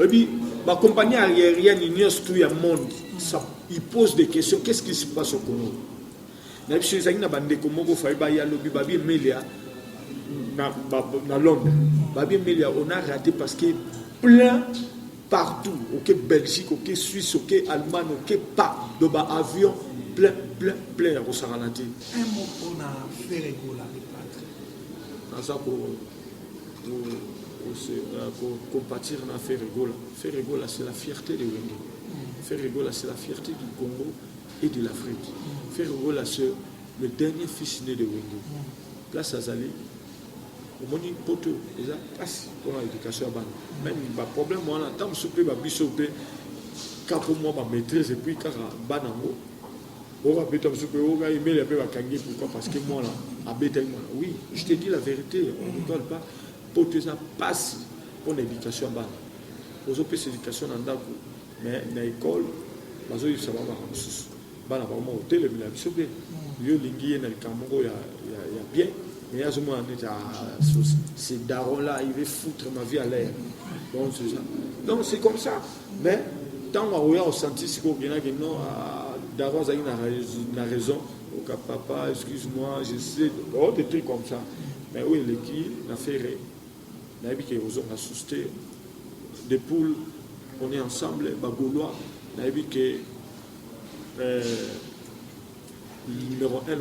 Et puis, ma compagnie aérienne, il y a tout le monde. Il pose des questions. Qu'est-ce qui se passe au Congo? Na Londres. On a raté parce que plein partout. Ok, Belgique, ok, Suisse, ok, Allemagne, ok, pas de avion, plein, à Rosaralati. Un mot pour faire égola. Pour compatir à faire égola. Faire égola, c'est la fierté de Wenge. Faire égola, c'est la fierté du Congo et de l'Afrique. Faire égola, c'est le dernier fils né de Wenge. Place à Zali. Au moins, il faut que ça passe pour l'éducation. Même le problème, moi, tant que je peux quand pour moi, ma maîtrise, et puis quand je pourquoi? Parce que moi, là, oui, je te dis la vérité, on ne rigole pas. Pour que ça passe pour l'éducation. Aux autres éducation, mais dans l'école, ça va vraiment hôtel, il y a bien. Mais ces darons-là, ils veulent foutre ma vie à l'air. Donc c'est comme ça. Mais tant qu'on a senti qu'il y a non, daron a raison. Papa, excuse-moi, je sais, des trucs comme ça. Mais oui, l'équipe a fait rire. On a assusté des poules, on est ensemble, Bagoulois. On a vu que le numéro 1 a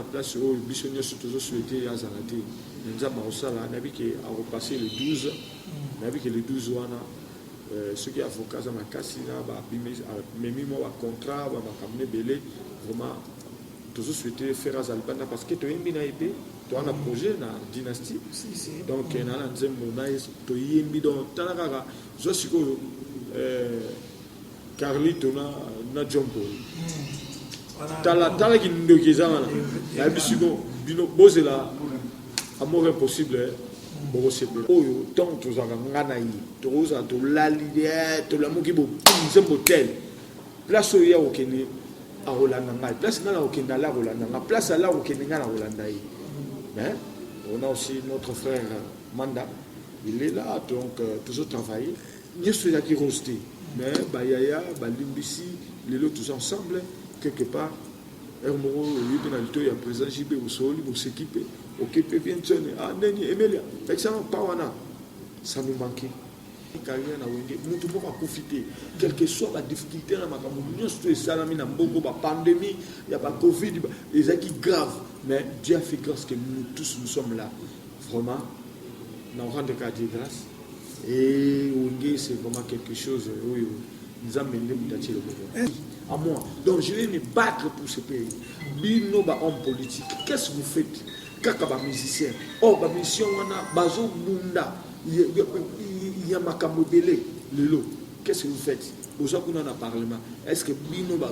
place où Bissonnier se souhaité à Zalati. On a vu qu'il a repassé le 12. On a vu que le 12 ceux qui sont avocats dans ma casse, même moi, contrat, vraiment, tous souhaité faire à Zalbana parce que tu as un projet dans la dynastie. Donc, il y a un Carly, tu as John Paul. Tala qui nous dit ça, la biscuit, bino, amour impossible. Tant que tu as gagné, tu as l'allié, tu as l'amour qui est motel. Place où il y a aucun à Rolanda, place là où il y a la Rolanda, place là où il y a la Rolanda. Mais on a aussi notre frère Manda, il est là, donc toujours travaillé. Nous sommes qui restés, mais Bayaya, Balimbisi, les autres tous ensemble. Quelque part, Hermoro, il y a présent JB au sol, il s'équiper, ok, bien sonner, ah, Neni, Emelia, excellent, Pawana, ça nous manquait. Carrière na Wenge, nous devons profiter, quelle que soit la difficulté, la pandémie, il n'y a pas Covid, les acquis graves, mais Dieu a fait grâce que nous tous nous sommes là. Vraiment, nous rendons grâce. Et Wenge, c'est vraiment quelque chose, oui, nous avons mené à moi. Donc je vais me battre pour ce pays. Bino ba homme politique. Qu'est-ce que vous faites? Kaka ba musicien. Oh ba mission wana bazo bunda. Il y a makambo belé lelo. Qu'est-ce que vous faites? Aux gens dans le parlement. Est-ce que bino ba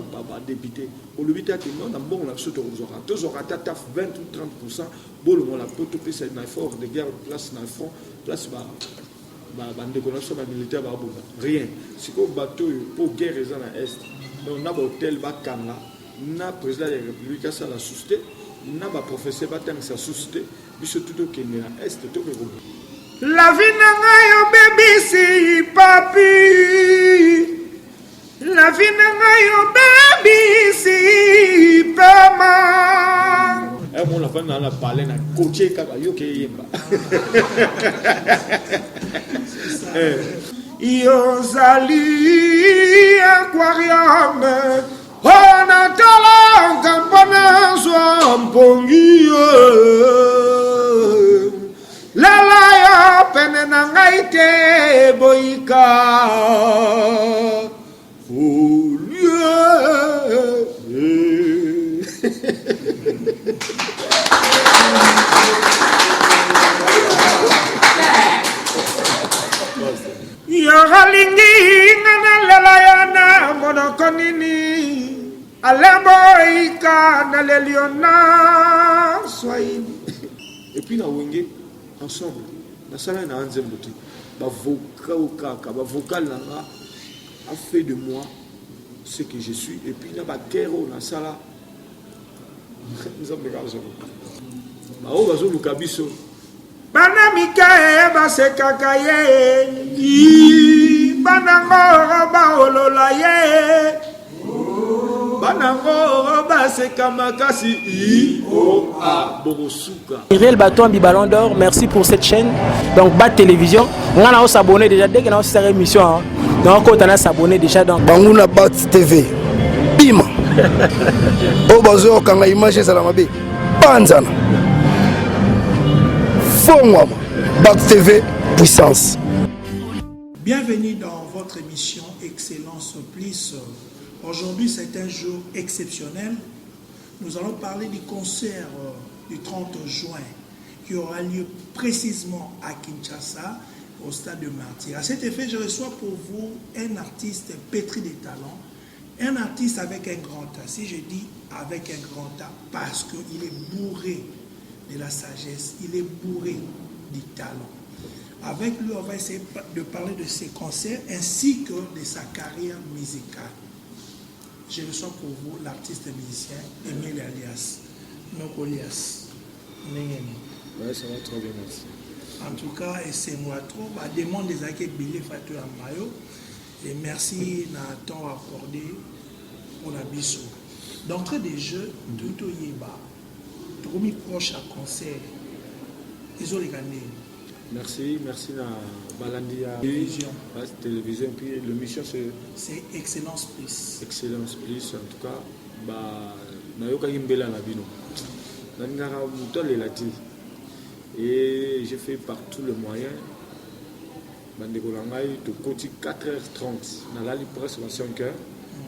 député? Au lobita que non, bon la soto aux aura. Tous aura taf 20 ou 30%. Bon le la poto pesa na fort de guerre place na front, place ba militaire rien. Si vous bateau pour guerre à l'est, on a un hôtel Bakanga, on a président de la République à la société, on a un professeur Batang sa société, mais surtout au Kenya, est tout le monde. La vie n'a yo baby si papi, la vie n'a yo baby si pama. Et mon enfant n'a pas parlé na coaché kabayo ke yemba. Yozali aquarium, on attend campana swampongi. La la ya penena ngaite boika. Yogalingi ngana lelayana monokonini alemboika na leliona swahili. Et puis na wenge ensemble na sala na nzembo ti ba vocal là a fait de moi ce que je suis. Et puis na ba kero na sala nous avons regardé ça. Ba o bazo lukabiso Bana mikae basekaka ye lokola ye banango baseka makasi ioa bokosuka. Réel Baton Ballon d'Or, merci pour cette chaîne. Donc Bat Télévision, on a s'abonner déjà dès qu'on a cette émission. Donc on a s'abonner déjà donc Bangouna Bat TV. Bim. Oh bazo kanga image ça la mabe. Panzana. Fongwa. Bat TV puissance. Bienvenue dans votre émission Excellence Plus. Aujourd'hui, c'est un jour exceptionnel. Nous allons parler du concert du 30 juin qui aura lieu précisément à Kinshasa, au stade de Martyr. À cet effet, je reçois pour vous un artiste pétri de talent, un artiste avec un grand A. Si je dis avec un grand A, parce qu'il est bourré de la sagesse, il est bourré du talent. Avec lui, on va essayer de parler de ses concerts ainsi que de sa carrière musicale. Je reçois pour vous l'artiste musicien Emile Alias. Nokolias. Ouais, ça va très bien, merci. En tout cas, et c'est moi trop. Bah, demande des acquis Billy Fatou Amayo. Et merci n'a temps accordé pour la biso. D'entrée des jeux, tout au Yéba, promis proche à concert. Ils ont les gagnés. Merci na Balandia télévision. Télévision, puis l'émission c'est Excellence Plus. Excellence Plus, en tout cas, bah, nayoka yimbela na bino. Nangara mutole lati. Et j'ai fait par tous les moyens. Bandeko langai de côté 4h30, na lali presque à 5h,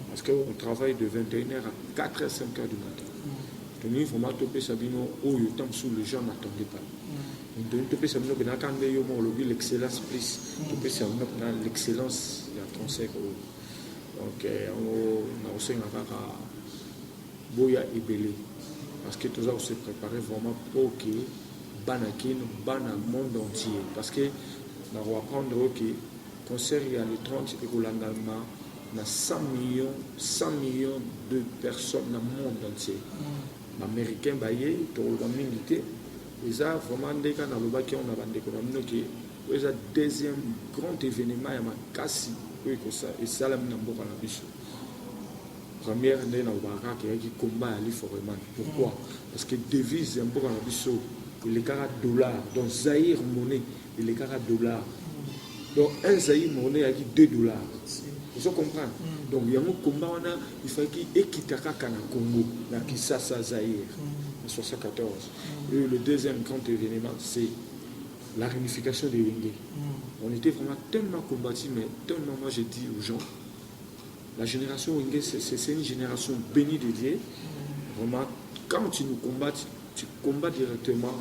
parce qu'on travaille de 21h à 4h, 5h du matin. Donc il faut m'attoper Sabino, où le temps sous les gens n'attendaient pas. Donc tu peux savoir que dans l'excellence plus, tu peux savoir que l'excellence il y a 35 euros. Donc on a aussi un boya et belé parce que tout ça on se préparer vraiment pour que banakin bana monde entier parce que on va apprendre que concert il y a le 30 et Rolandama na 100 millions de personnes dans le monde entier. Américains baillé pour la milité. Et ça, vraiment, dès qu'on a le bac, on a bandé qu'on a mis le deuxième grand événement, il y a un cassi, et ça, la mine en la biche. Première année, on a qui combat à l'Iforeman. Pourquoi? Parce que devise, un peu dans la biche, il est carats dollars, donc Zahir monnaie, il est carats dollars. Donc, un Zahir monnaie a dit $2. Vous comprenez? Donc, il y a un combat, il faut qu'il équite à Congo, là, qui ça, Zahir. 1974. Et le deuxième grand événement, c'est la réunification des Wenge. On était vraiment tellement combattus, mais tellement, moi j'ai dit aux gens, la génération Wenge, c'est une génération bénie de Dieu. Vraiment, quand tu nous combats, tu combats directement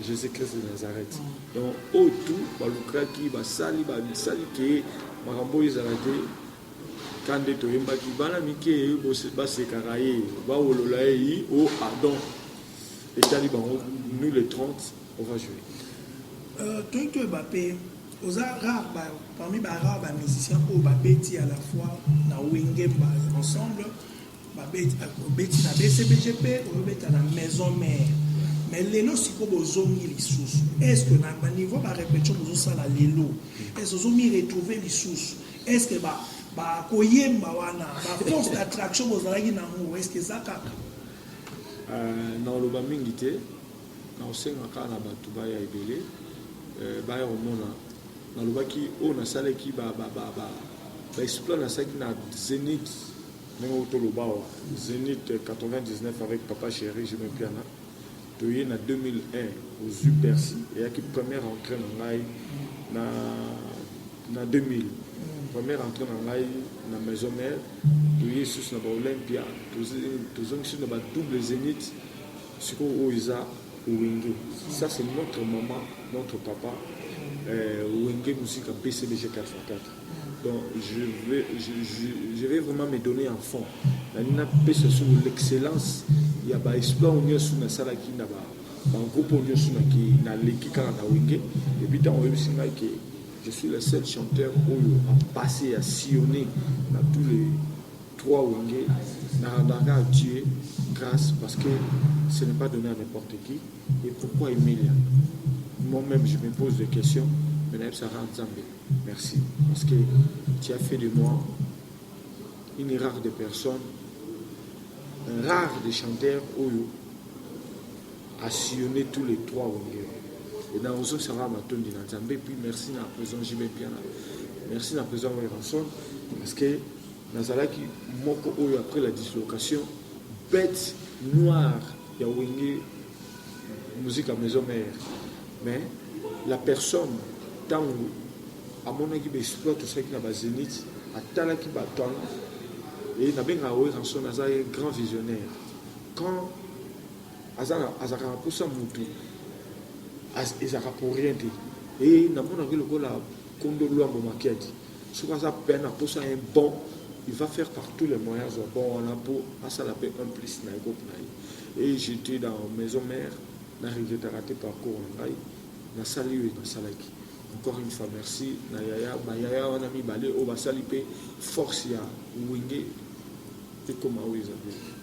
Jésus-Christ de Nazareth. Donc, au tout, le qui va sali, qui Marambo ils arrêté. Quand tu es qui va la miquer, va se carayer, va au lolaï, au Adon. Et Taliban, nous les 30, on va jouer. Toi, Mbappé, parmi les rares musiciens, Mbappé à la fois dans Wingem ensemble, Mbappé na BCBGP, Mbappé na maison mère. Mais l'élo, c'est comme aux hommes les sous. Est-ce que dans le niveau de répétition, vous avez ça l'élo? Est-ce que vous avez retrouvé les sous? Est-ce que Koyemba wana, force d'attraction, vous avez est-ce que ça dans le bamingi te na osengaka na bato baya ebele baya omona nalobaki oyo nasalaki baexploit nasalaki na Zénith ndenge otoloba awa Zénith 99 avec Papa Chéri Jimé Piana toye na 2001 aux Percy eyaki première entrée na ngai na 2000 première entrée na ngai na maison mère toye lisusu na baolympia tozongisi na badouble Zénith sikoyo oyo eza Wenge. Ça c'est notre maman, notre papa Wenge musique à BCBG 4x4. Donc je vais vraiment me donner en fond la nina pesa sur l'excellence il y a ba exploit on y sur na sala ki na ba groupe on y sur na ki na leki kaka na Wenge et puis tant on veut singa que je suis le seul chanteur oyo a passé à sillonner dans tous les 3 Wenge na à Dieu grâce parce que ce n'est pas donné à n'importe qui. Et pourquoi Emilia? Moi-même je me pose des questions, mais Sarah Nzambe, merci parce que tu as fait de moi une rare de personnes, un rare de chanteurs Oyo a sillonné tous les 3 Wenge. Et dans Ozo Sarah Maton de Nanzambe, puis merci à la président Jimé Piana, merci à la président Ranson, parce que Nazalaki Moko Oyo après la dislocation, bête noire, il y a Wenge musique à maison mère. Mais la personne, tant à mon avis, exploite tout ça qui n'a pas zénith, à Tala qui bat tant, et n'a bien Ranson a un grand visionnaire. Quand Azara pour ça moutou, Azara pour rien dire. Et n'a mon avis le gars la condolo à mon maquette. Sur ça peine à pour ça un bon, il va faire par tous les moyens bon on a pour à ça la paix un plus na go et j'étais dans maison mère, n'a regretté raté parcours en rail, n'a salué dans salaki. Encore une fois merci na yaya ba yaya on a mis balé au basalipe force ya wingé et comme oui ça.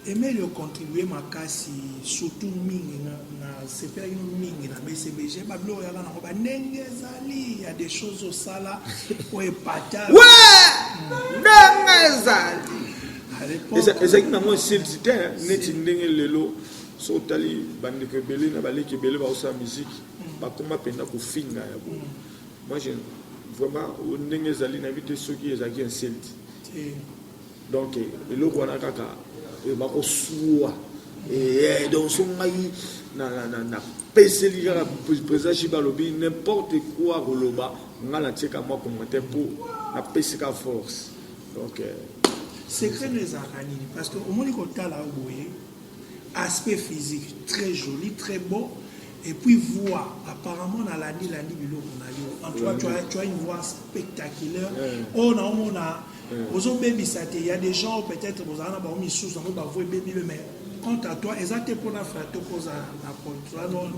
Et mais le contribuer ma casse surtout mingi na c'est pas une mingi na BCBG ba blo ya na ba nengezali il y a des choses au sala pour épater. Ouais! Nengezali. Et ça qui n'a moi cité net ndenge lelo so tali bande ke belé na balé ke belé ba osa musique ba comment penda ko finga ya bo. Moi je vraiment nengezali na vite ceux qui ezaki un celte. Donc le roi kaka et ba ko suwa et donc son mai na peseli la président Chibalobi n'importe quoi roloba ngala teka moi commentaire pour na pesika force. Donc secret les arani parce que au moins côté là boye aspect physique très joli très beau et puis voix apparemment dans l'année bilo na yo en toi tu as une voix spectaculaire on a aux baby ça il y a des gens peut-être vous en avez mis sous on va voir baby mais quant à toi exactement pour la faire te pose à contrôle non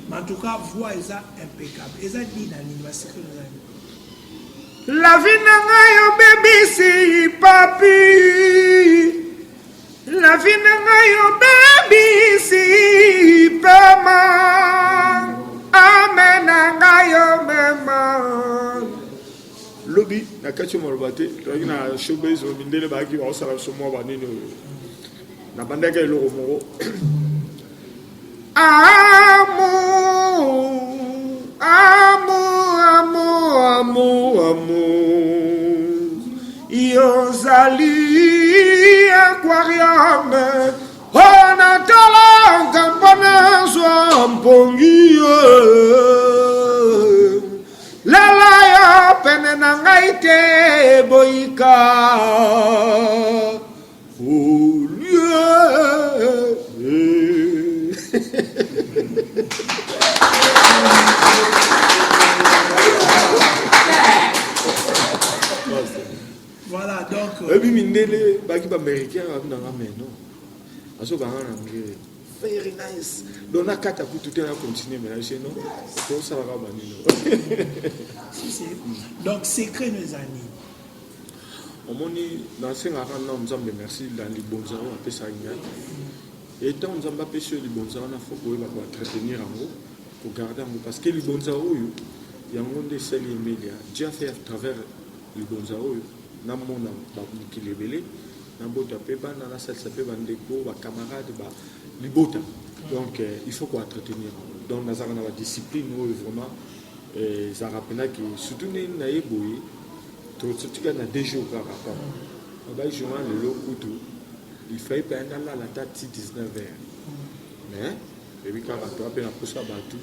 mais en tout cas voix est impeccable et ça dit dans l'univers secret les arani. La vie n'a baby si papi. La vie n'a baby si pama. Amen n'a mema. Lobby na kacho morobate. Toi na showbiz au mindele bagi wa osala somo ba nini. Na bandaka ilo moro. Amour, Yozali aquarium, on attend la campagne swampongi, la ya penenangaite boika, voilà donc et puis mindele baki ba américain na non aso ba na ngire very nice dona kata pour tout à continuer mais chez nous pour ça va banino donc secret nos amis on moni dans ces rares noms nzambe merci dans les bons ans après ça et tant nzamba pêcher les bons ans on a faut pour entretenir en haut pour garder en haut parce que les bons ans il y a un monde de celles médias Dieu a fait à travers les bons ans na mona ba mukilebele na bota pe ba na salsa pe ba ndeko ba camarades ba libota donc il faut quoi entretenir donc na zana la discipline vraiment ça rappelle que surtout na yeboyi to tsutika na 2 jours par rapport ba jouer le lokutu il fait pas na la tati 19h mais et puis quand on a pour ça batu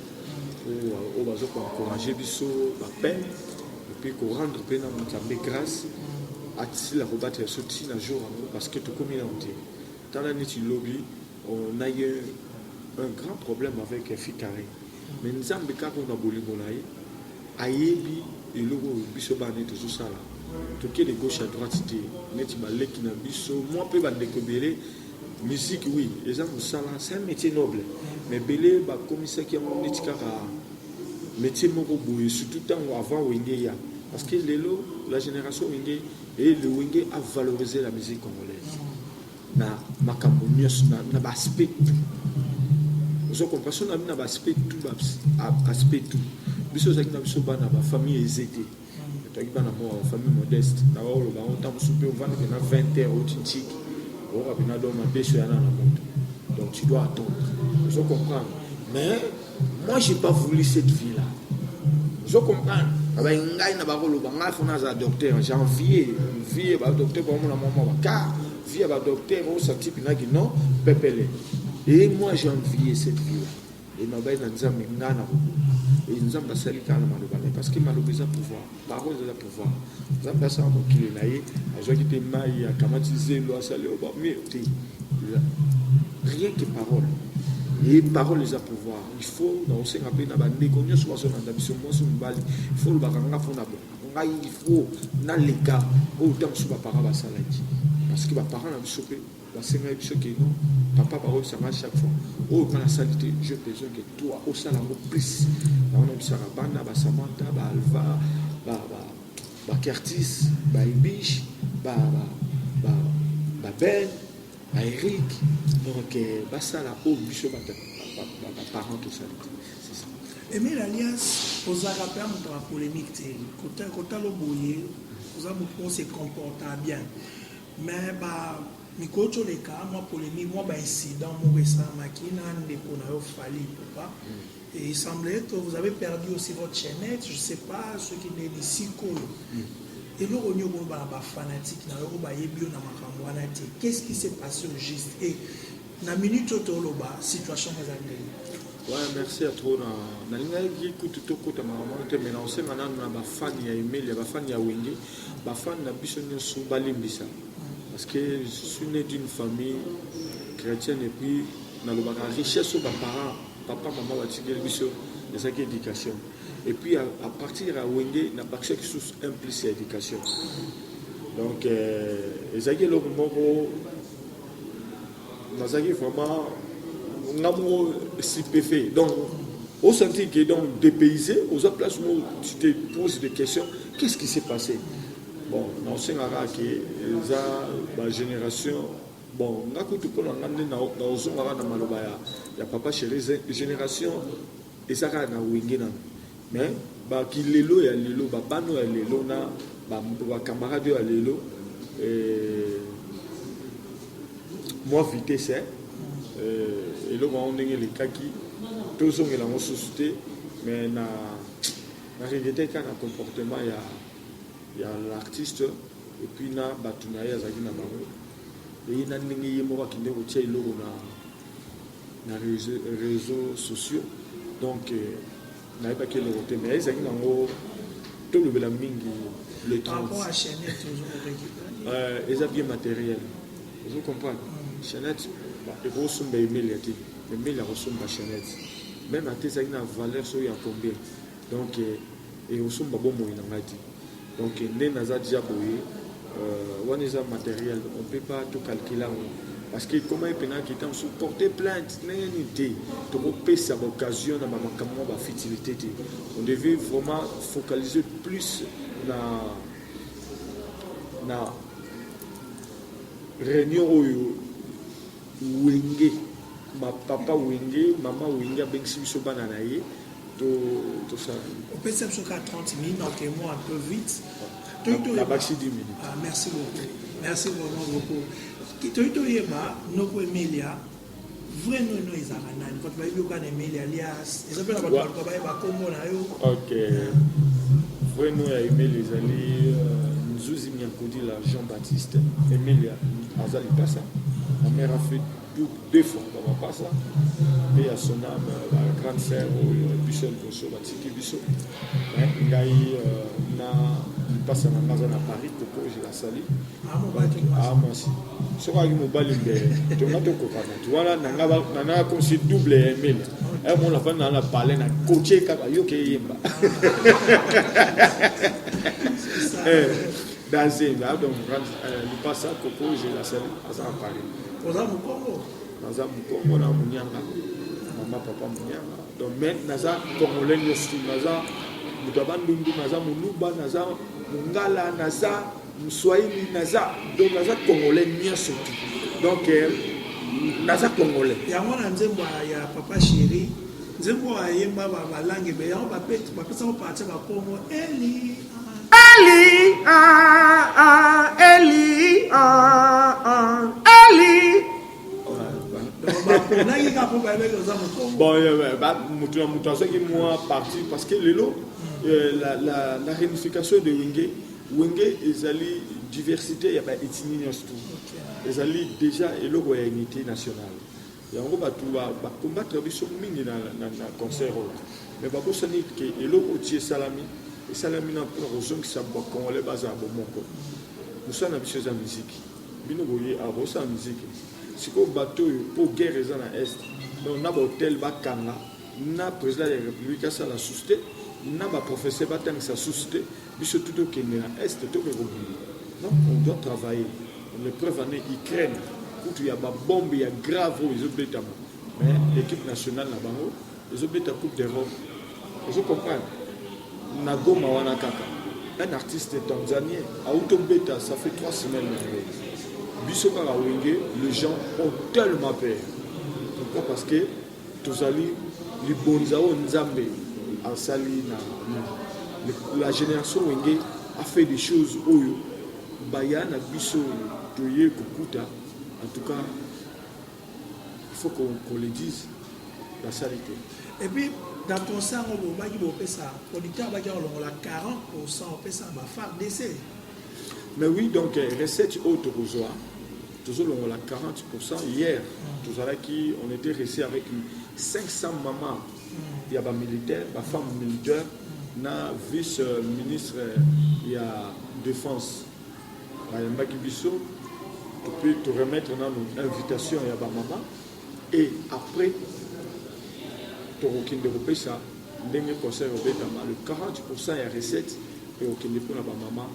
on va encourager biso ba peine et puis qu'on rendre peine à notre grâce à la rebattre sorti un jour parce que tout comme il a été dans la nuit lobby on a eu un grand problème avec fille carré mais nous avons quand on a bolé bonaï ayebi et logo biso bané tout ça là tout qui est de gauche à droite c'était net balé qui n'a biso moi peu bande kobélé musique oui les gens ça là c'est un métier noble mais belé ba commissaire qui a mon etikara métier moko boye surtout temps avant Wengeya parce que la génération Wenge et le Wenge a valorisé la musique congolaise na makambo nyos na aspect vous comprenez aspect tout biso zaki na biso bana ba famille ezété tu as une famille modeste, tu as un 20 heures au Tintik, donc tu dois attendre. Je comprends. Mais moi, je n'ai pas voulu cette vie-là. Je comprends. J'ai envié le docteur pour mon maman. Car, vie à docteur, on s'est dit non, pépélé. Et moi, j'ai envié cette vie-là. Et ma belle n'a pas et nous avons passé les cas parce qu'il m'a l'obligé à pouvoir. Parole de la pouvoir. Nous avons passé un mot qui est naïf. Je vais quitter maï, à camatiser, l'eau à saler, au bas. Mais rien que parole. Et parole les a pouvoir. Il faut, dans ce qu'on appelle la négociation, soit son ambition, soit son bali. Il faut le baranga fondable. Il faut, dans les cas, autant que soit parole à salati. Parce que ma parole a chopé. C'est un peu que non, papa parole ça marche chaque fois. Oh, quand la saleté, j'ai besoin que toi, au salon plus. On a Sarabana, Samantha, Alva, Curtis, Ibish, Ben, Eric. Donc, ça là, oh, bichot, parents, tout ça. C'est ça. Et mais l'alliance, aux Arabes, on a polémique. Quand on a l'obouillé, aux Arabes, on se comporte bien. Mais, Mikocho les cas, moi polémique, moi incident, moi récent, makina, on a fallu pas. Et il semblait que vous avez perdu aussi votre chaînette, je ne sais pas, ceux qui sont ici. Et nous, on est fanatique, qu'est-ce qui s'est passé au juste? Et dans la minute où situation est ouais, merci à toi. Dans les écoute tout côté mais on sait maintenant na fan ya email, ya fan ya wenge, ba fan na biso nyoso balimbisa. Parce que je suis né d'une famille chrétienne et puis dans le bagage richesse aux parents, papa, maman, c'est ça qui est éducation. Et puis à partir de Wenge, n'a pas quelque chose implicite éducation. Donc, les aguets le moment où vraiment stupéfait. Donc, au senti que donc dépaysé, aux places où tu te poses des questions, qu'est-ce qui s'est passé? Bon, dans ce cas-là, la génération, bon, on a tout le monde il y a papa chéri, génération, et ça va dans Wingena. Mais, qu'il est là, il y a l'élo, Bano, il y a l'élo, camarade, il y a l'élo, moi, vitesse, et là, on a les kaki, tous sont dans la société, mais na regretté qu'un comportement, il y a l'artiste et puis na batunaye azaki na bango et il na ndenge yemo ki ndeko tia iloko na réseaux sociaux donc na pas que le côté mais ezaki nango tout le bela mingi le 30 rapport à chaînette toujours ils ont bien matériel vous comprenez chaînette et gros sombe email yati email la resomba chaînette même à tes na valeur so ya combien donc et au somba bon moyen ngati. Donc, les nazas déjà boyé, on est un matériel, on ne peut pas tout calculer. Parce que comment il peut porter plainte, il y a une idée. Donc, on peut ça l'occasion de ma fertilité. On devait vraiment focaliser plus dans la réunion où ma papa Wenge, maman Wenge, ben si je suis bananaï. Tout ça. On peut s'absenter à 30 minutes, donc moi un peu vite. La maxi 10 minutes. Ah, merci beaucoup. Merci vraiment beaucoup. Toto Yema, Noko Emilia, vraiment nous les aranan. Quand vous voyez Emilia, alias, ils appellent la balle, ok. Vraiment, Emilia, les alliés, Nzuzi Miankodi, la Jean-Baptiste, Emilia, Azali Passa. Ma mère a fait deux fois, on va pas ça. Et à son âme, la grande sœur, Michel Bosso, Batiki Bisso. Il passe à Paris, Coco, je la salue. Ah, moi aussi. Ce qu'on a dit, tu as dit, tu vois, on a comme si double email. Et mon enfant, on a parlé, on a coaché, dans ces là, donc, il passe à Coco, je la salue, à Paris. Dans un Congo, maman, papa, donc, mais naza congolais aussi, naza mutabandundu, naza munuba, naza mungala, naza mswahili, naza donc naza congolais bien surtout. Donc naza congolais. Ya mwana nzembo ya papa chéri, nzembo ayemba ba langue be ya ba pete ba pesa ba partir ba Congo eli. Eli, Eli, Eli. Bon, qui moi parti parce que la réunification de Wenge ils allaient diversité, il y a ethnie tout. Ils allaient déjà et le unité nationale. Et on va combattre avec ce mini dans le concert. Mais pas ça n'est que et le côté salami et salami n'a pas raison que ça boit quand on les base à Bomoko. Nous sommes habitués à la musique. Bino boye à la musique. Si on bateau pour guerre dans l'Est, on a un hôtel Bakanga, on a le président de la République qui a la société, on a un professeur Batang qui a la société, mais surtout au Kenya, l'Est, tout le monde. Donc on doit travailler. Les preuves en Ukraine, où il y a des bombes, il y a grave, ils ont été mais l'équipe nationale là-bas, ils ont été à Coupe d'Europe. Vous comprenez? Nagoma Wanakaka, un artiste tanzanien, à Utombeta, ça fait 3 semaines. Bisoka Wenge, les gens ont tellement peur. Pourquoi? Parce que tous les bonzao Nzambe, en Sali, la génération Wenge a fait des choses où Bayana Biso, Toye, Kukuta. En tout cas, il faut qu'on le dise, la saleté. Et puis, dans le concert, on va dire que ça, producteur va dire que 40% on ça va faire d'essai. Mais oui, donc, recette haute aux oies. Toujours on a 40% hier. Tout à qui on était resté avec 500 mamans. Il y a des militaires, des femmes militaires, na vice-ministre, il y a défense. Il y a Makibiso, tu peux te remettre dans une invitation à ma maman. Et après, tu as aucun de ça. Le 40% est recette et aucun de la maman.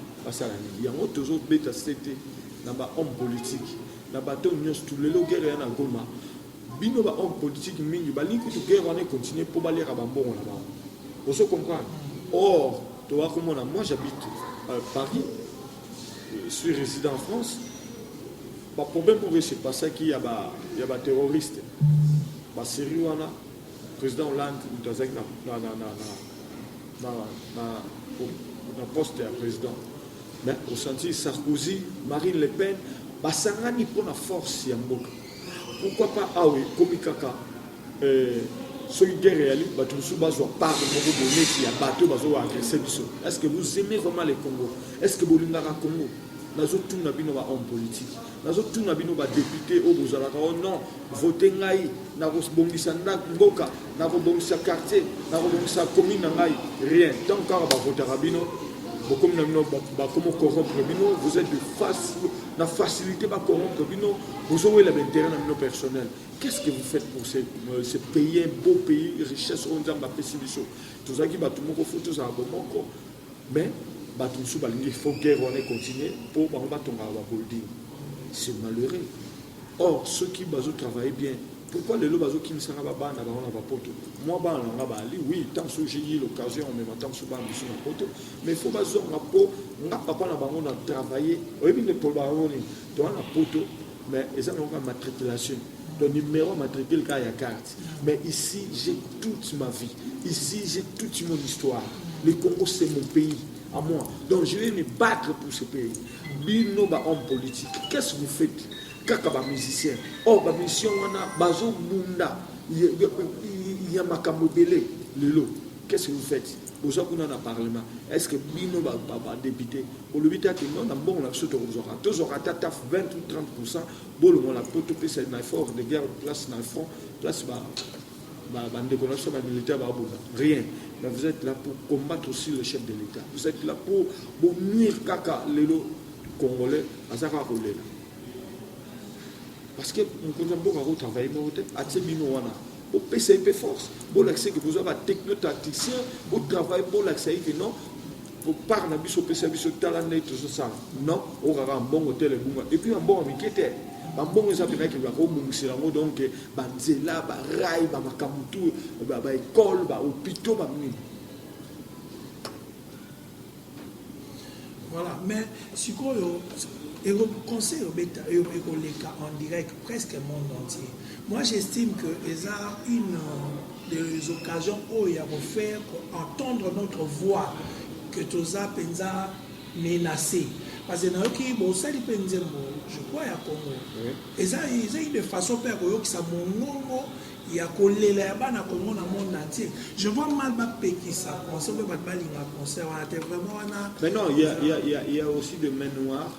Il y a toujours bêta c'était. Dans homme politique, dans tous les guerres en Goma, bino homme politique mingi bali que tu guerre on est continuer pour baler à Bambon là-bas. Vous comprenez? Or, tu vois comment moi j'habite à Paris, je suis résident en France. Le problème pour eux c'est pas ça qu'il y a des terroristes. La Syrie le président Hollande dans un poste de président. Mais au senti Sarkozy, Marine Le Pen, Basangani pour la force Yamboka. Pourquoi pas ah oui, comme Kaka, ce guerre réaliste, Batumsu Bazo parle de donner qui a battu Bazo agressé. Est-ce que vous aimez vraiment les Congo? Est-ce que vous voulez Congo? Nous avons tout un homme politique. Nous avons tout un député au Bouzalaka. Oh non, votez Ngaï, nous avons Bongisa Ngoka, nous avons Bongisa quartier, nous avons Bongisa commune Ngaï. Rien. Tant qu'on va voter Rabino, comment corrompre Bino, vous êtes de facilité à corrompre Bino, vous avez l'intérêt dans nos personnels. Qu'est-ce que vous faites pour ce pays, un beau pays, richesse, on a pessimisme. Tout ça qui va tout le monde, tout ça, mais il faut guerre, on est continué pour c'est malheureux. Or, ceux qui travaillent bien, pourquoi les lots qui ne sont pas bas dans poto? Moi, oui, tant que j'ai eu l'occasion, mais tant que je suis dans poto, mais il faut pas on a travaillé, oui, mais pour dans la poto, mais ils ont une matriculation. Le numéro matricule quand il y a carte. Mais ici, j'ai toute ma vie. Ici, j'ai toute mon histoire. Le Congo, c'est mon pays, à moi. Donc, je vais me battre pour ce pays. Bino, homme politique. Qu'est-ce que vous faites? Kaka musicien. Oh, ma mission, on a Bazo Munda. Il y a Makamobele, le lot. Qu'est-ce que vous faites? Vous avez un parlement. Est-ce que Bino va député? Pour le 8 ans, on a bon, on a sauté aux oras. Tous aura taf 20 ou 30%. Bon, on a poté, c'est un effort de guerre, place dans le front, place une déconnexion militaire, rien. Mais vous êtes là pour combattre aussi le chef de l'État. Vous êtes là pour nuire Kaka, les lots congolais, à Zara Rolé. Parce que nous avons beaucoup travaillé, à Tsebino Wana. Au PCP force, pour l'accès que vous avez un techno-tacticien, au travail, pour l'accès que non, pour parler au PCP, au talent, tout ça. Non, on aura un bon hôtel et puis un bon amitié. Un bon exemple, il va remonter donc, Banzela, Raï, Makamutu, école, hôpital, voilà, mais si vous conseil en direct presque le monde entier. Moi, j'estime que y a une des occasions où il y a faire pour entendre notre voix, que tous pensa menacé. Parce que bon, ça dépend de je crois à Congo. Et ça, il y a une façon de faire que ça monongo, il y a collé là bas na Congo dans le monde entier. Je vois mal qui ça concert pas balinga concert vraiment mais non, il y a aussi des mains noires.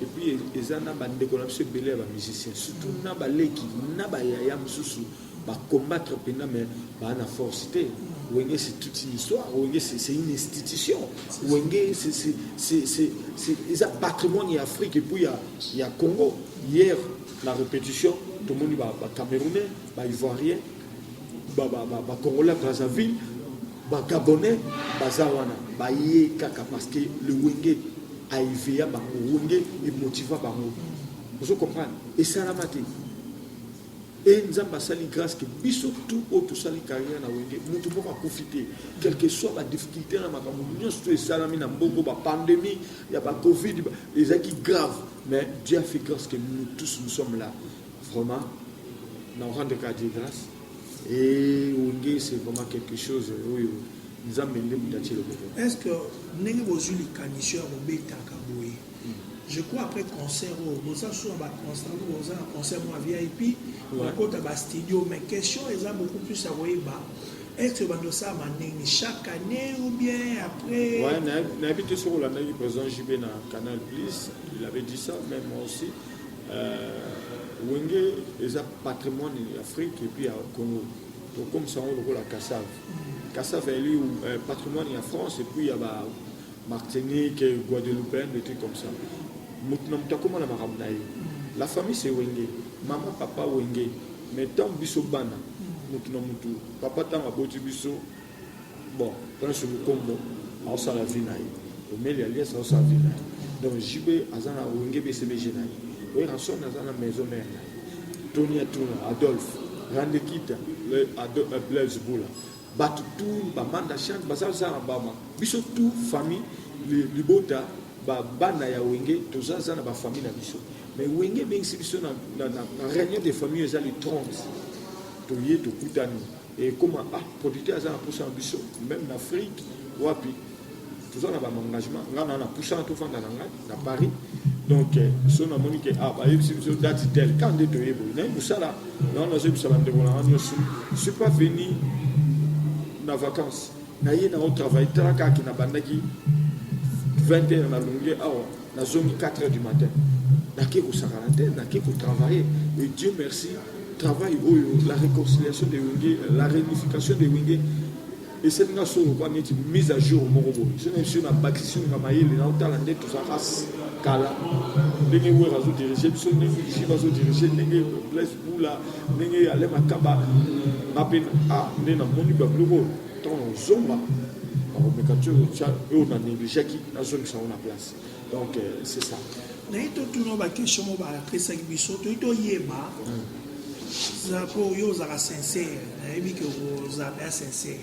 Et puis ils ont des collabs belé ba musiciens surtout na ba leki na ba ya mususu ba combattre pena mais ba na forcité. Wenge c'est toute une histoire, Wenge c'est une institution. Wenge c'est un patrimoine en Afrique et puis il y a Congo. Hier la répétition, tout le monde va Camerounais, va Ivoirien, va Congolais Brazzaville, va Gabonais, va Zawana, va Yé Kaka parce que le Wenge a éveillé bango, Wenge est motivé bango. Vous comprenez? Et ça la maté. Et nous avons sali grâce que biso tout autre sali carrière na Wenge, nous devons profiter. Quelle que soit la difficulté na makambo, nous sommes salami na mbongo ba pandémie, il y a pas Covid, les acquis graves, mais Dieu a fait grâce que nous tous nous sommes là. Vraiment, nous rendons grâce. Et Wenge c'est vraiment quelque chose où nous avons mené mutachi le gouvernement. Est-ce que nous avons eu les canisseurs au Béta Kaboué? Je crois après concert, vous avez un concert VIP, vous avez un studio, mais question est beaucoup plus à voir. Est-ce que vous avez ça chaque année ou bien après? Oui, on a habité sur la président JB dans Canal Plus, il avait dit ça, même moi aussi. Wenge est un patrimoine en Afrique et puis au Congo. Donc comme ça, on a la Cassave. Cassave est un patrimoine en France et puis il y a Martinique, Guadeloupe, des trucs comme ça. La famille c'est Wenge, maman, papa Wenge, mais tant biso bana, papa tant aboti biso, bon, quand je me combo, on s'en la vie naïe, mais les alliés sont sa vie naïe. Donc JB azana Wenge BCBG naïe, oui, rançon azana maison mère naïe, Tony Atuna, Adolphe, Randekita, Blaise Boula, Batutu, Bamanda Chant, Basal Zarabama, biso tout famille, Libota. Bana ya Wenge, tout ça, ça n'a pas famille na biso. Mais Wenge, bien si biso na réunion des familles, ils ont les 30. To yé, to koutani. Et comment, producteur, ils ont poussé en biso, même en Afrique, wapi. Tout ça, on a un engagement. Là, on a poussé en tout temps dans Paris. Donc, si on a dit que, si biso date tel, quand on est to yé, il y a un ça là. Là, on a dit que ça va me je ne suis pas venu en vacances. Je suis au travail, je suis 20h na longue awa na zone 4h du matin nake ko sakalante nake ko travailler et Dieu merci travail la réconciliation de Wenge, la réunification de Wenge et cette nation quoi net mise à jour morobo je ne suis na bâtissement na mayele na talande tout ça race kala ndenge we razo diriger biso ndenge ici razo diriger ndenge Blaise Boula ndenge ale makaba mapena ndena moni ba bloko ton zomba. On a négligé qui dans zone qui sont en place. Donc c'est ça. Tout la question après ça biso to yeba. Ça pour yo za sincère, et que vous avez sincère.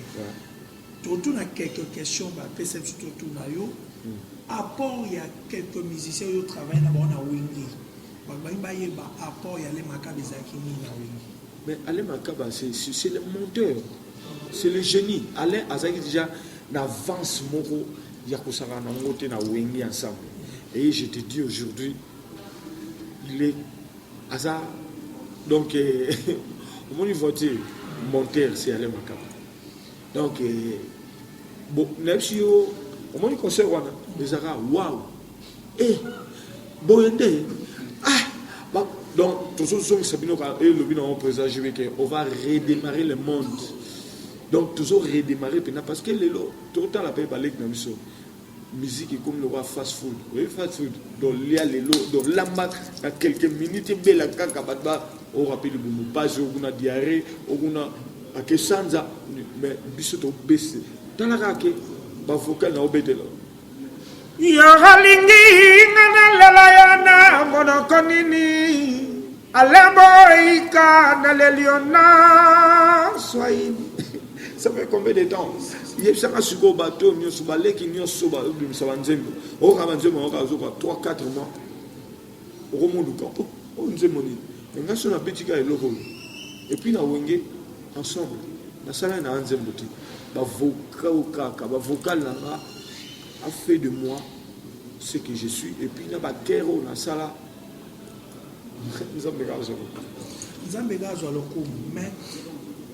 Tout na quelques questions après ça tout na yo. Apport il y a quelques musiciens qui travaillent là-bas na Wenge. Ba yeba apport il y a les makaba zakini na Wenge. Mais Alain Makaba c'est le monteur. C'est le génie. Alain Azaki déjà n'avance moko yakosaka na ngote na Wenge ensemble. Et je te dis aujourd'hui il est hasard donc au moins voiture monteur c'est Alain Makaba. Donc bon nepsio au moins concert wana les ara waouh boyende donc tous ceux qui sabino et le bino président JB on va redémarrer le monde. Donc toujours redémarrer parce que les lots tout le temps la paix balek na biso musique est comme le roi fast food. Oui fast food donc il y a les lots donc lamba à quelques minutes bela kaka batba au rappel le boum pas au na diarrhée au na à que sanza mais biso to baisser dans la raque ba vocal na obetelo ya galingi ngana lela yana mono konini alembo ika na leliona soyez. Ça fait combien de temps? Il y a ça sur le bateau, il y a sur le balai, il y a sur le savanzembo. On a 3-4 mois. On remonte le camp. On nous a moni. On a sur la petite gare et le rôle. Et puis, on a Wenge ensemble. On a salé dans un zemboti. Le vocal a fait de moi ce que je suis et puis na ba guerre na sala nzambe gazwa lokumu mais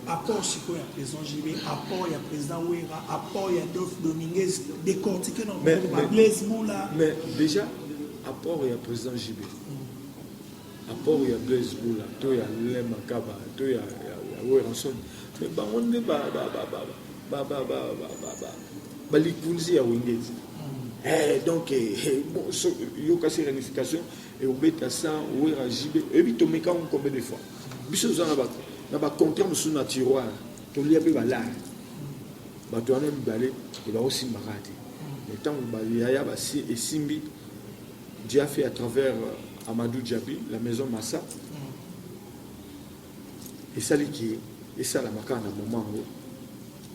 apport sikoyo ya président JB, apport ya président Wera, apport ya Adolphe Dominguez décortiqué dans le Blaise Moula. Mais déjà apport ya président JB, apport ya Blaise Moula, to ya Lema Kaba, to ya Wera son. Mais ba on ne ba likunzi ya Wingezi. Donc bon yo kasi réunification et au beta ça Wera JB et puis to meka on combien de fois. Biso za na ba contrat sous na tiroir to lia pe ba la ba to ana mibale e ba aussi marati le temps ba ya ba si et simbi Dia fait à travers Amadou Djabi la maison Massa et ça qui et ça la makana moment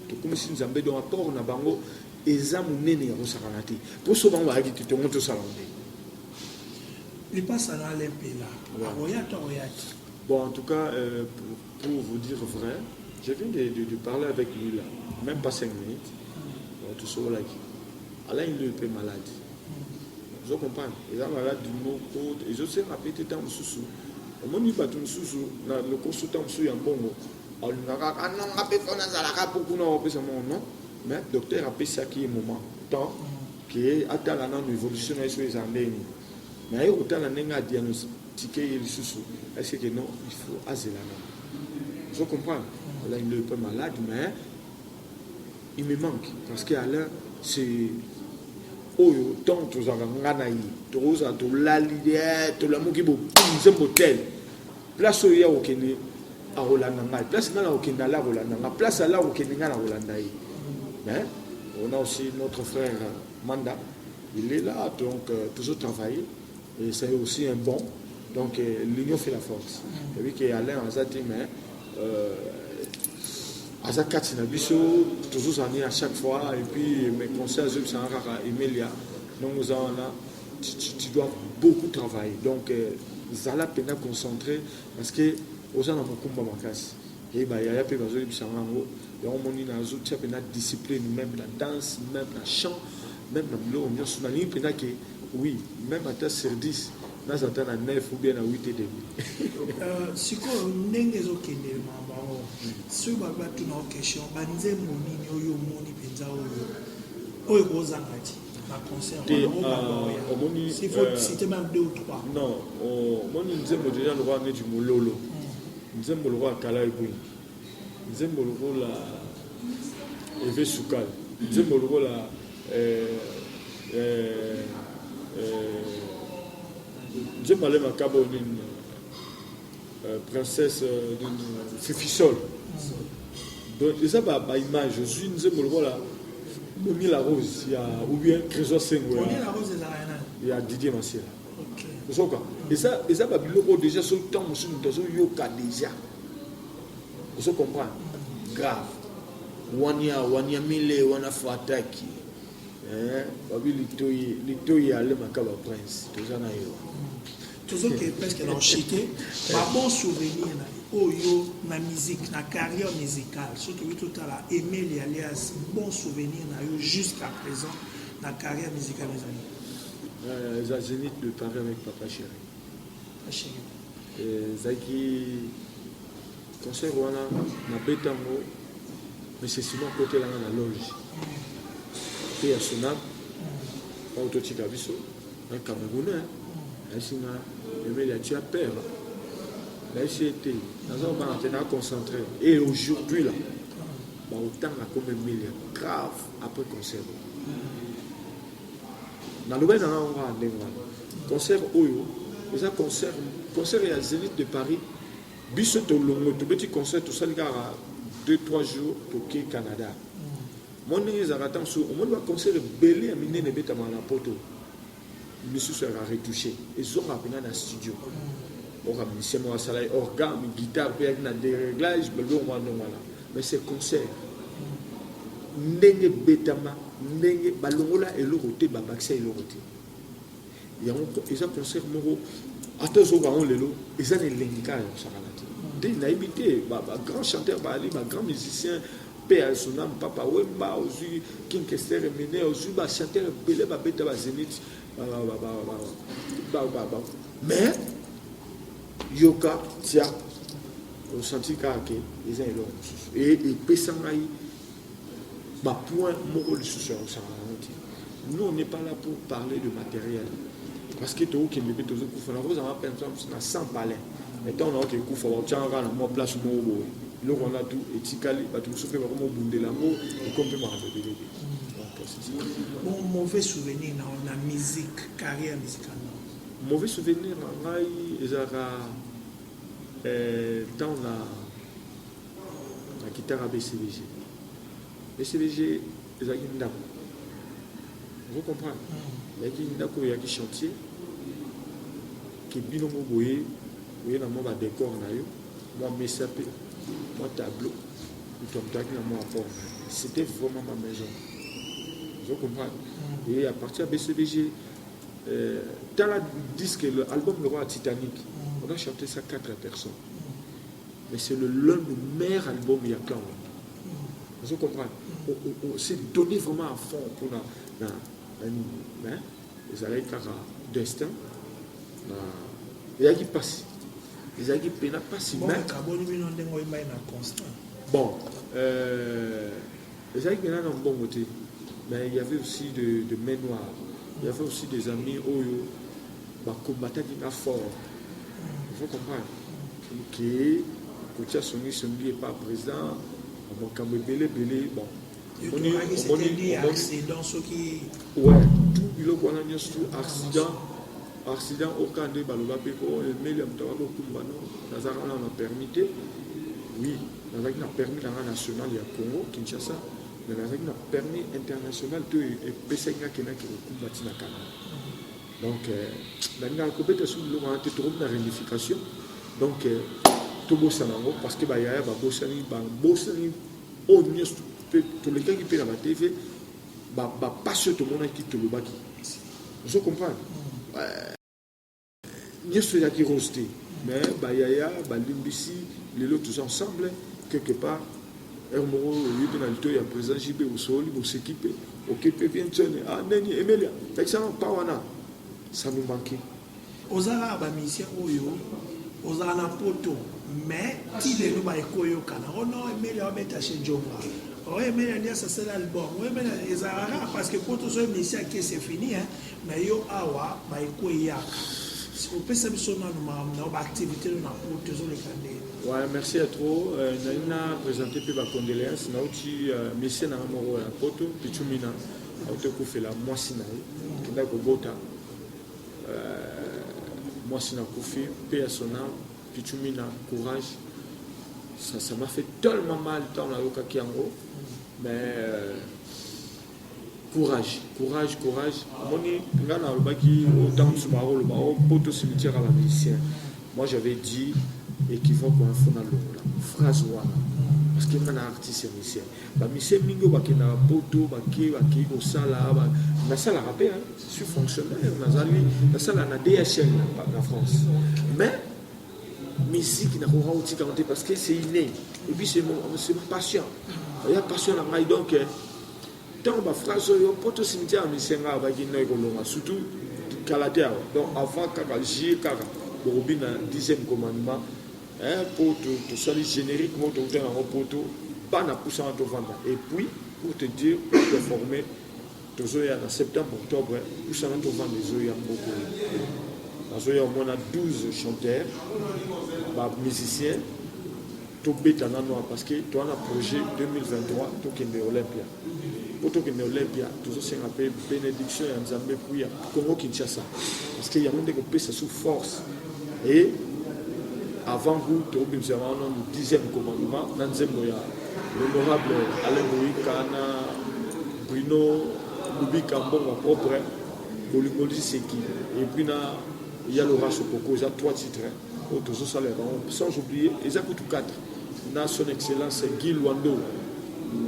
to comme si nzambe do apport na bango eza munene ya rosakanati pour so bango ba ki to moto salonde il passe à l'empela royat. Bon, en tout cas, pour vous dire vrai, je viens de parler avec lui là, même pas 5 minutes. Tout ça là. Alain, il est un peu malade. Vous comprenez? Il est malade du mot code. Et je sais répéter dans le sous-sous. Au moment où il va tout le sous-sous, le consultant sous un bon mot. On a non, on a fait beaucoup non, mais le docteur a fait ça qui est moment. Tant qui est à la non-évolution sur les années. Mais autant la nenga diagnostiqué et le sous-sous. Est-ce que non, il faut azeler. Je comprends. Là, il est pas malade, mais il me manque. Parce qu'Alain, c'est. Oh, tant que tu as un tu as la l'idée, tu as la mokibo, tu as un hôtel. Place où il y a aucun à Rolandanga. Place où il y a aucun à la Rolandanga. Place là où il y a Rolandanga. Mais on a aussi notre frère Manda. Il est là, donc toujours travailler. Et c'est aussi un bon. Donc l'union fait la force. Et puis qu'il y a Alain Azati, mais Azakati Nabiso, toujours en à chaque fois. Et puis mes conseils, c'est un rare Emilia. Donc nous avons là, tu dois beaucoup travailler. Donc Zala peine à concentrer parce que aux gens ont beaucoup de casse. Et il y a peu besoin de s'enranger. Il y a un monde qui a une discipline, même la danse, même la chant, même la musique. On a une peine que oui, même à ta sur 10. Nous avons à 9 ou bien à 8 et demi. Si vous avez une si vous avez une question, vous avez il faut citer même 2 ou 3. Non, moi nous avons déjà le roi du Mololo. Nous avons le roi Kalaïboui. Nous avons le roi Eve Soukal. Nous avons le roi j'ai parlé ma cabonine princesse d'une Fifisol. Donc, et ça, bah, image, je suis une zémo, voilà. Boni la Rose, il y a ou bien Trésor Senghor. Boni la Rose, il y a Didier Massiel. Ok. Et ça, bah, déjà, sur le temps, monsieur, nous avons yoka déjà. Vous comprenez? Grave. Wanya Mille, Wana Fataki. Babi Litoyi allait Makaba Prince. Tout ça qui est presque l'enchité, un bon souvenir na musique, na carrière musicale. Ce qui tout à l'heure aimé les alias, bon souvenir jusqu'à présent na carrière musicale mes amis. Zazénith de Paris avec Papa Chéri. Zaki concert wana na Betango, mais c'est sinon côté là na loge. Et à Sonam, Autotika Bisso, un Camerounais. Tu as peur. Là, j'ai été maintenant concentré. Et aujourd'hui, là, autant comme un million grave après concert. Dans le domaine, on va aller voir. Concert Oyo, les concert et à Zénith de Paris, Bissot au long, tout petit concert, tout ça, il y a 2-3 jours pour le Canada. Mon nez a attention, on va concert belé à miner les bêtes à la poto. Monsieur sera retouché. Ils ont appelé dans le studio. On a mis chez moi, ça là, organe, guitare, puis il y a des réglages, mais c'est concert. Nenge betama, nenge balongola et le roté, babaxé et le roté. Il y a un concert moro. Attention, on le lot. Ils ont des linkages, ça va là. Des naïvetés, grand chanteur, grand musicien. Père Sonam, Papa Wemba, Ozu, King Kester, Mené, Ozu, chanteur, Belé, Babeta, Zénith. Mais yoka tia au senti kake ils ont et pesangai ba point moko sur ça. Nous on n'est pas là pour parler de matériel parce que tout qui me fait toujours coup faire vous en peine ça sans palais mettons on a que coup faut tiens on a place mo le on a tout et tikali ba tout souffrir comme bundé la mo et complètement de bon mauvais souvenir dans la musique carrière musicale. Mauvais souvenir ezaka dans la guitare à BCVG. BCVG ezaki ndako. Vous comprenez? Il y a qui ndako il y a qui chantier qui bino mo boye boye na mo ba décor na yo moi MSAP moi tableau tout comme ça qui na mo apport. C'était vraiment ma maison. Vous comprenez? Et à partir de BCVG dans la disque, l'album Le Roi Titanic, on a chanté ça 4 personnes. Mais c'est l'un des meilleurs albums il y a quand même. Vous comprenez? On s'est donné vraiment à fond pour les arrêts destin. Il y a qui passe. Il y a qui peine pas si mal. Bon, les arrêts qui ont un bon côté. Mais il y avait aussi de mains noires. Il y avait aussi des amis Oyo, combattants qui sont forts. Il faut comprendre. Qui, quand Songi n'est pas présent, bon, quand belé, bon. On est accident, ce qui. Ouais, tout, il y a tout accident, aucun de Baloba Peko, et mais il y a on a permis, oui, on a permis dans la nationale, il y a Congo, Kinshasa. Mais il y a un permis international de PCNA qui est combattu dans le Canada. Donc, dans la compétition, on a trop de réunification. Donc, tout le monde parce que il y a Bossani, tous les gens qui payent la TV, pas sûr tout le monde qui te le bâti. Vous comprenez? Il y a ceux qui restent. Mais il y a Limbisi, les autres tous ensemble, quelque part. Il y a présent JB au sol, il faut s'équiper. Ok, bien tenir. Ah, Neni, Emilia, excellent, Pawana. Ça nous manquait. Aux Arabes, mission Oyo, aux Arabes Poto, mais qui les nous va écouter au Canada. Oh non, Emilia, on va mettre chez Jova. Oh, Emilia, ça c'est l'album. Oh, Emilia, les Arabes, parce que Poto, c'est une mission qui c'est fini, mais yo, Awa, va écouter Yaka. On peut se mettre dans l'activité de la Poto, sur les Canadiens. Ouais, merci à trop. On a présenté plus de condoléances. On a aussi mis en avant la photo, puis tu m'as fait la moissina, qui est Gobota. Moissina Kofi, paix à son âme, puis tu m'as courage. Ça m'a fait tellement mal dans la Yoka Kiango. Mais courage. Moni, on a le baki, autant de Subaru, le baro, poteau cimetière à la musicien. Moi j'avais dit. Équivoque en fond la phrase voilà parce que man artiste musicien ba musicien mingo ba kena poto ba ki ko sala ba na sala rappel je suis fonctionnaire na sala na DHL en France mais musique n'a pas outil garanti parce que c'est inné et puis c'est ma passion il y a passion la maille donc tant ba phrase yo poto cimetière musicien ba ki na ko longa surtout Calater donc avant kaka J kaka Robin 10e commandement pour te saluer générique, pour te faire un poteau, pas na poussant à te vendre. Et puis, pour te dire, pour te former, en septembre, octobre, poussant à te vendre les oeufs beaucoup. On a 12 chanteurs, musiciens, tout bêta parce que tu as un projet 2023, tu es Olympia. Pour toi qui est Olympia, tu as appelé bénédiction et Nzambe pour Congo Kinshasa. Parce qu'il y a un monde qui peut sous force. Et avant vous, tu as le 10e commandement, l'honorable Alain Moïkana, Bruno, Loubi Kambon, propre, Bolimoli Seki. Et puis il y a Laura Sopoko, il y a 3 titres. Sans oublier, il y a 4. On a son excellence Guy Luando,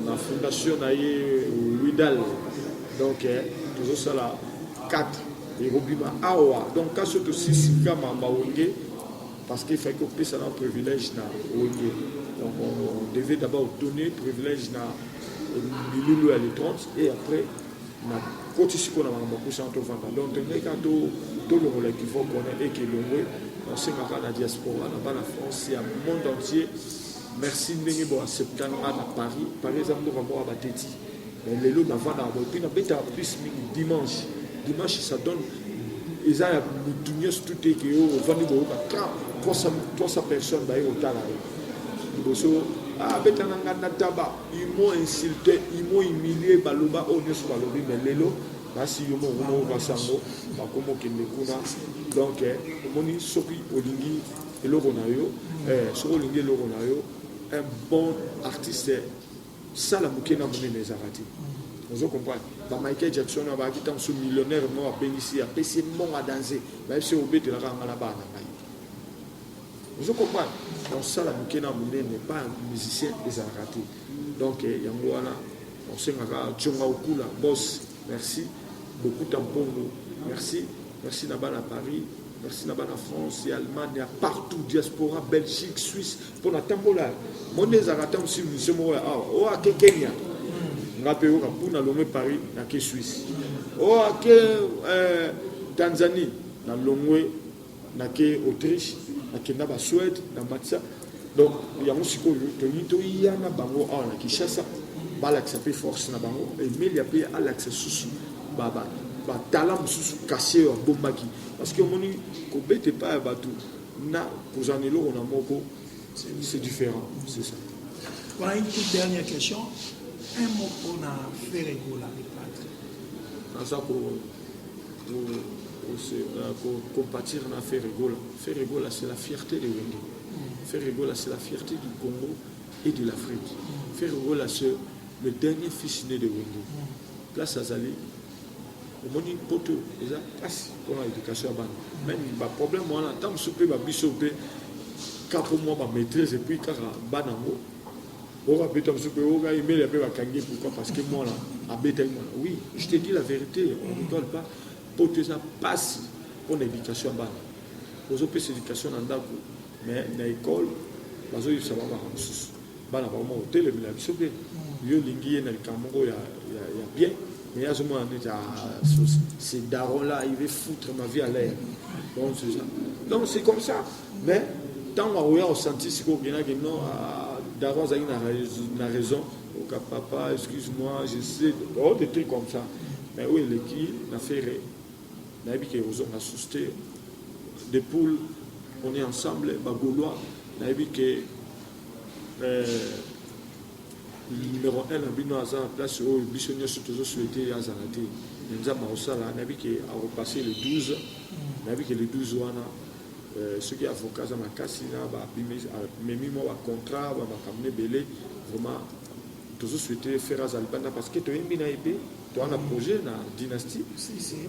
la fondation Widal. Donc, tout ça là, 4. Et Robima Awa. Donc, quand c'est aussi Sikama Mawenge, parce qu'il fait qu'on puisse avoir un privilège na Wenge. Donc, on devait d'abord donner privilège na Milulu à l'étrange et après, na koti siko na bango kusa to vanda donc ngeka to le rôle qui faut connaître et que le rôle on sait que la diaspora là-bas en France et au monde entier merci ndenge bo accepter na Paris par exemple nous va ba teti mais les lots na vanda bo puis na beta plus dimanche ça donne ils a mutunyo tout et que au vandi bo ba 300 personnes ba au tala boso beta na taba ils m'ont insulté ils m'ont humilié baloba o nyoso balobi mais lelo basi yo mo basango bakomo kende kuna donc omoni soki olingi eloko na yo soki olingi eloko na yo un bon artiste ça la mukena monene ezakati vous comprenez Michael Jackson va quitter un millionnaire mort à Bénissi à PC mon à danser même si au bête la rang à la barre vous comprenez donc ça la mukena monene n'est pas un musicien ezakati donc yangoana on sait que Djonga Okula boss merci beaucoup tampongo merci Nabana à Paris merci Nabana France et Allemagne partout diaspora Belgique Suisse pour la tambola mon ezakata aussi monsieur mo à Kenya ngape o kapuna longwe Paris na ke Suisse Tanzanie na longwe na ke Autriche na ke na ba Suède na Matsa donc ya musiko to yana bango na Kinshasa balaxa pe force na bango et mais il y a pe alaxa susu baba talent susu caché au bombaki parce que moni ko bete pas batou na pozanelo on a moko c'est différent c'est ça. Voilà une toute dernière question. Un mot pour na Ferregola ça pour compatir na Ferregola c'est la fierté de Wenge. Ferregola c'est la fierté du Congo et de l'Afrique. Ferregola c'est le dernier fils né de Wenge. Place Azali au moni poto déjà passe pour l'éducation ban même pas problème moi là tant souper ba bisope quatre mois ba maîtrise et puis car banango on va peut-être souper on va aimer les peu ba kangi pourquoi parce que moi là à beta moi oui je te dis la vérité on ne rigole pas poto ça passe pour l'éducation ban aux opé éducation en dako mais na école bazo ça va bana vraiment hôtel mais la bisope yo lingi na kamongo ya bien mais à ce moment c'est daron là il veut foutre ma vie à l'air donc c'est ça donc c'est comme ça mais tant on a senti ce qu'on vient que non daron ça il a raison au papa excuse-moi je sais des trucs comme ça mais oui l'équipe n'a fait n'a vu que on a sousté des poules on est ensemble bagolois n'a vu que numéro 1 en bino à place où Bissonnier surtout souhaité à Zanati. Nous avons aussi à repasser le 12. Nous avons que le 12 ceux qui avocats à ma casse, même moi contrat, va m'amener belé vraiment toujours souhaité faire à Zalbana parce que tu as une binaïbe, tu as un projet na dynastie.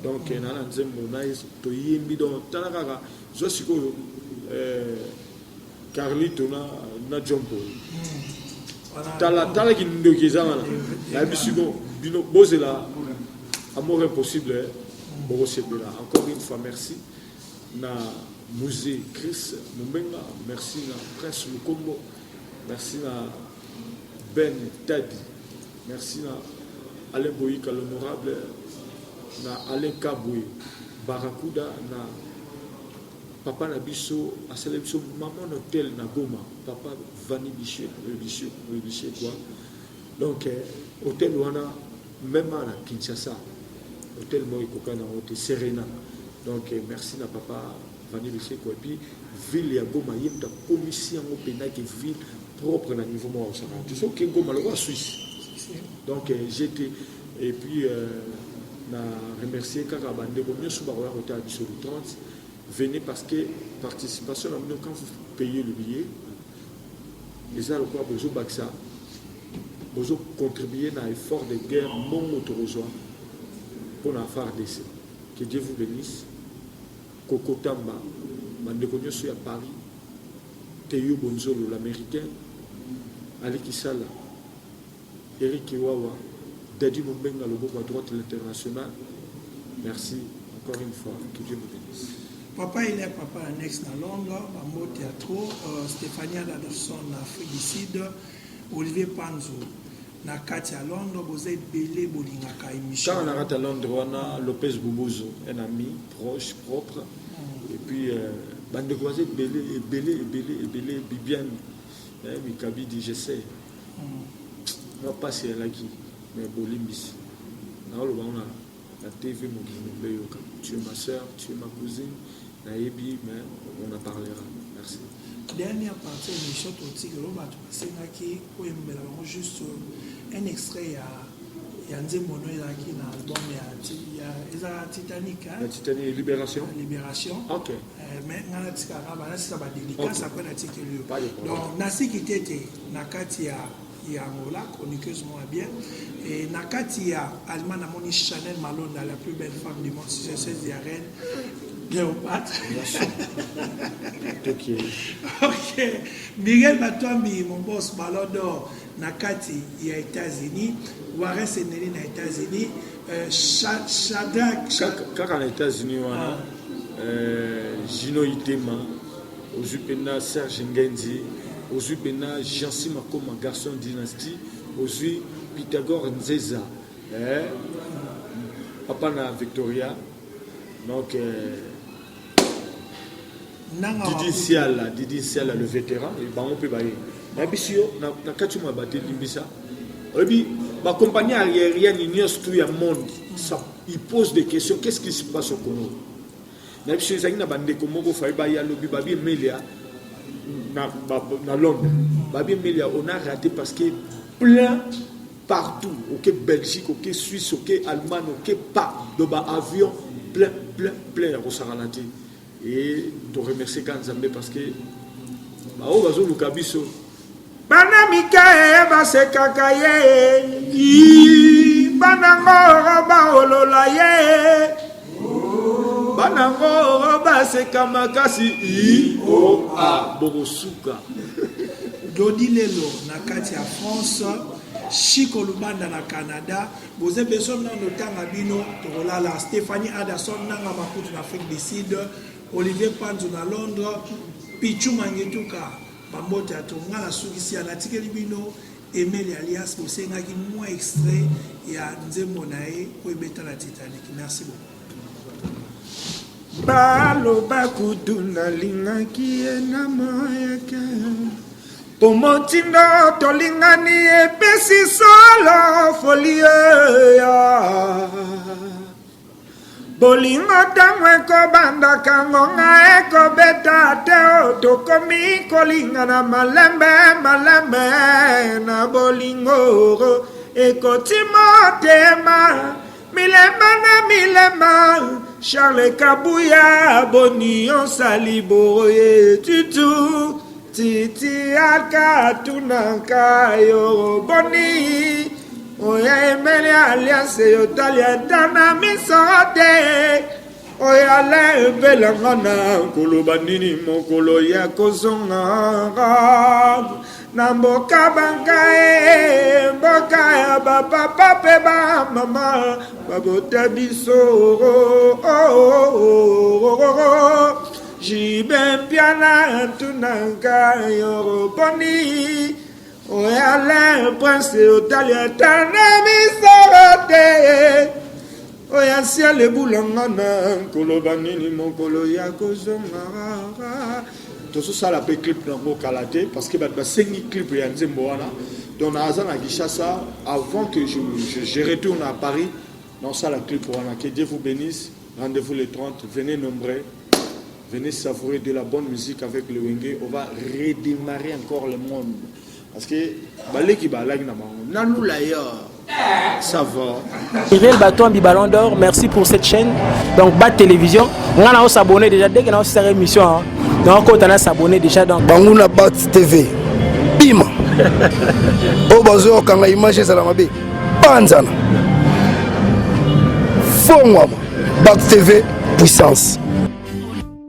Donc il y a un monaïs, tu as une bidon tanara. Je suis Carlito na Jompo. Tala qui nous dit la bisugo bino bozela amour impossible encore une fois merci na musée Chris Mumenga merci na Prince Lukombo merci na Ben Tadi merci na Alain Boyika l'honorable na Alain Kaboué Barakuda na papa na biso a célébrer maman hôtel na Goma papa Vani Biché quoi donc hôtel wana même à Kinshasa hôtel moi kokana hôtel Serena donc merci na papa Vani Biché quoi et puis ville ya Goma yemta commission au pénal qui ville propre na niveau moi au Sahara tu sais que Goma le roi Suisse donc j'étais et puis na remercier Karabande comme nous suba wa hôtel du 30 venez parce que participation quand vous payez le billet les gens quoi besoin baksa besoin contribuer à l'effort de guerre non motorisé pour la faire d'essai que Dieu vous bénisse Coco Tamba Mandekonyo sur à Paris Théo Bonzolo l'américain Ali Kisala Eric Iwawa Dadi Mbenga le groupe à droite l'international merci encore une fois que Dieu vous bénisse. Papa, il est papa annexe dans Londres, Bambo Théâtre, Stéphania Laderson, Afrique du Sud, Olivier Panzo. na kati à Londres, vous êtes belé bolingaka émission. Quand on arrête à Londres, on a Lopez Boubouzo, un ami proche, propre. Et puis, bande de croisés, belé, bien. Mikabi dit, j'essaie. Non, pas si elle a qui, mais Bolimbis. On a la TV, tu es ma soeur, tu es ma cousine. Naïbi, mais on en parlera. Merci. Dernière partie de l'émission, juste un extrait il y a un mono qui dans l'album il y a Titanic. La Titanic Libération. Libération. Ok. Mais on a ça va délicat après l'article. Donc nasi qui était nakati ya Angola chroniqueusement bien et nakati ya Allemagne amoni Chanel Malonda la plus belle femme du monde 16 de reine Cléopâtre. Ok. Miguel Batombi, mon boss Ballon d'Or, Nakati, il y a États-Unis. Warren Seneli, aux États-Unis. Shadrach. Quand aux États-Unis, Gino Itema, aux Upena Serge Ngenzi, aux Upena Jansi Makoma, garçon dynastie, aux Pythagore Nzeza, Papa na Victoria. Donc, Didi Siala, le vétéran, il va peut bailler. Mais si on a quatre mois battu Limbisa, la compagnie aérienne, il y a tout le monde, il pose des questions. Qu'est-ce qui se passe au Congo? Mais si on a une bande de Congo, il y a Babi Melia, dans Londres. Babi Melia, on a raté parce que plein partout, au Belgique, au Suisse, au Allemagne, au pas de avion, plein, au Saranati. Et te remercier Kanzambe parce que bao bazo lukabiso bana mikae base kakaye bana ngoro baolola ye bana ngoro base kamakasi o a bogosuka Dodi lelo na kati ya France Chico Lubanda na Canada, vous avez besoin de temps à Bino, Torolala, Stéphanie Addison, Nanga Maputo en Afrique du Sud, Olivier Panzo na Londres, Pichu Mangetuka, Bambote à Tonga, la Soukisi à Natikeli Bino, Emile Alias, vous savez, il y a moins extrait, il y a Nzemonae, pour mettre la Titanic. Merci beaucoup. Balo bakuduna linga kiena moyaka. Pomotindo tolingani epesi solo folie ya bolingo tamwe ko banda kangonga eko beta teo tokomi kolingana malembe na bolingo eko timotema milema Charles Kabouya boni on saliboye tutu Titi akatunanka yo boni Oya emele alias yo taliatana misote Oya le belangana kulubanini mokolo ya kozonga Namboka bankae mboka ya bapapa pe ba mama Babota biso Jibem piana tunanka yoroboni Oya prince otalia tanami sorote Oya siale boulangana Kolobanini mokolo ya kozonga Toso ça la clip dans mon kalaté parce que bah 5 clips ya nzembo wana donc na azana Gishasa avant que je retourne à Paris dans ça la clip wana que Dieu vous bénisse rendez-vous les 30 venez nombreux. Venez savourer de la bonne musique avec le Wenge. On va redémarrer encore le monde. Parce que ça va. Miguel Batombi Ballon d'Or, merci pour cette chaîne. Donc, Bat Télévision. On a s'abonner déjà. Dès qu'on a cette émission, donc on a s'abonner déjà. Bangouna Bat TV. Bim. Obazo kanga image salamabe. Panzana. Fongwama. Bat TV puissance.